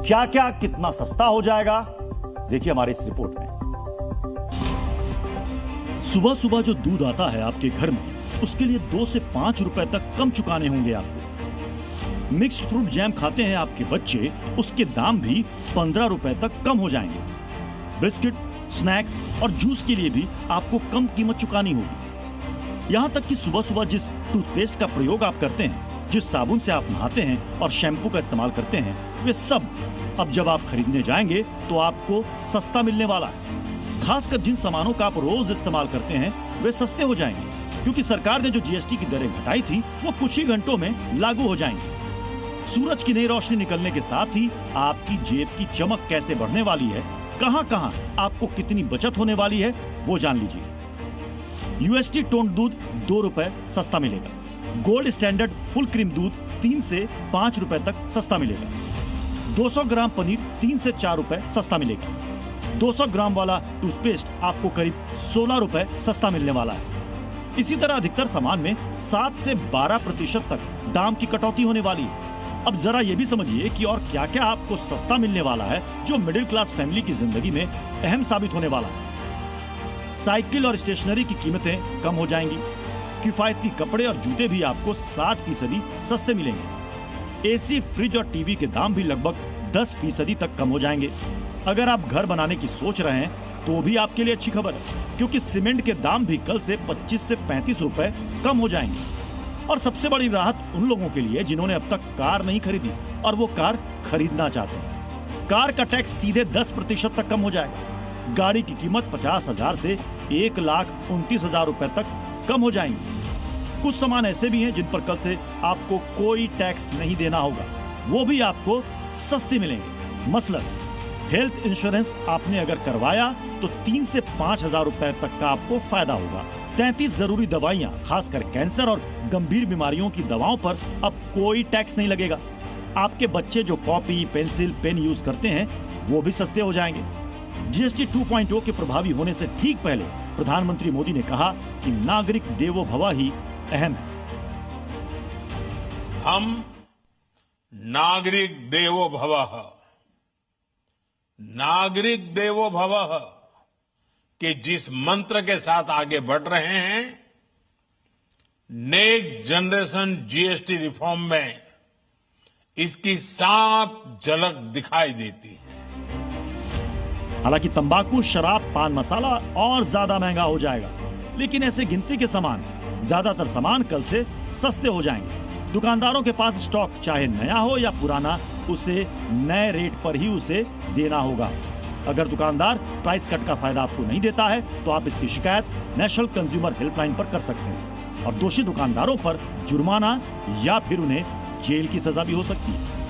क्या क्या कितना सस्ता हो जाएगा, देखिए हमारी इस रिपोर्ट में। सुबह सुबह जो दूध आता है आपके घर में, उसके लिए 2 से 5 रुपए तक कम चुकाने होंगे आपको। मिक्स्ड फ्रूट जैम खाते हैं आपके बच्चे, उसके दाम भी 15 रुपए तक कम हो जाएंगे। बिस्किट, स्नैक्स और जूस के लिए भी आपको कम कीमत चुकानी होगी। यहां तक कि सुबह सुबह जिस टूथपेस्ट का प्रयोग आप करते हैं, जिस साबुन से आप नहाते हैं और शैम्पू का इस्तेमाल करते हैं, वे सब अब जब आप खरीदने जाएंगे तो आपको सस्ता मिलने वाला है। खासकर जिन सामानों का आप रोज इस्तेमाल करते हैं वे सस्ते हो जाएंगे, क्योंकि सरकार ने जो जीएसटी की दरें घटाई थी वो कुछ ही घंटों में लागू हो जाएंगी। सूरज की नई रोशनी निकलने के साथ ही आपकी जेब की चमक कैसे बढ़ने वाली है, कहां कहां आपको कितनी बचत होने वाली है, वो जान लीजिए। यूएसटी टोंड दूध 2 रुपए सस्ता मिलेगा। गोल्ड स्टैंडर्ड फुल क्रीम दूध 3 से 5 रुपए तक सस्ता मिलेगा। 200 ग्राम पनीर 3 से 4 रुपए सस्ता मिलेगा। 200 ग्राम वाला टूथपेस्ट आपको करीब 16 रुपए सस्ता मिलने वाला है। इसी तरह अधिकतर सामान में 7 से 12% तक दाम की कटौती होने वाली है। अब जरा ये भी समझिए कि और क्या क्या आपको सस्ता मिलने वाला है, जो मिडिल क्लास फैमिली की जिंदगी में अहम साबित होने वाला है। साइकिल और स्टेशनरी की कीमतें कम हो जाएंगी। किफायती कपड़े और जूते भी आपको 60% सस्ते मिलेंगे। एसी, फ्रिज और टीवी के दाम भी लगभग 10% तक कम हो जाएंगे। अगर आप घर बनाने की सोच रहे हैं तो भी आपके लिए अच्छी खबर है, क्योंकि सीमेंट के दाम भी कल से 25 से 35 रुपए कम हो जाएंगे। और सबसे बड़ी राहत उन लोगों के लिए जिन्होंने अब तक कार नहीं खरीदी और वो कार खरीदना चाहते हैं। कार का टैक्स सीधे 10% तक कम हो जाएगा। गाड़ी की कीमत 50,000 से 1,29,000 रुपए तक कम हो जाएंगी। कुछ सामान ऐसे भी हैं जिन पर कल से आपको कोई टैक्स नहीं देना होगा, वो भी आपको सस्ते मिलेंगे। मसलन हेल्थ इंश्योरेंस आपने अगर करवाया तो 3 से 5,000 रुपए तक का आपको फायदा होगा। 33 जरूरी दवाइयां, खासकर कैंसर और गंभीर बीमारियों की दवाओं पर अब कोई टैक्स नहीं लगेगा। आपके बच्चे जो कॉपी, पेंसिल, पेन यूज करते हैं वो भी सस्ते हो जाएंगे। जीएसटी 2.0 के प्रभावी होने से ठीक पहले प्रधानमंत्री मोदी ने कहा कि नागरिक देवो भव ही अहम है। हम नागरिक देवो भवः, नागरिक देवो भवः के जिस मंत्र के साथ आगे बढ़ रहे हैं, नेक्स्ट जनरेशन जीएसटी रिफॉर्म में इसकी साफ झलक दिखाई देती है। हालांकि तंबाकू, शराब, पान मसाला और ज्यादा महंगा हो जाएगा, लेकिन ऐसे गिनती के सामान, ज्यादातर सामान कल से सस्ते हो जाएंगे। दुकानदारों के पास स्टॉक चाहे नया हो या पुराना, उसे नए रेट पर ही उसे देना होगा। अगर दुकानदार प्राइस कट का फायदा आपको नहीं देता है तो आप इसकी शिकायत नेशनल कंज्यूमर हेल्पलाइन पर कर सकते हैं और दोषी दुकानदारों पर जुर्माना या फिर उन्हें जेल की सजा भी हो सकती है।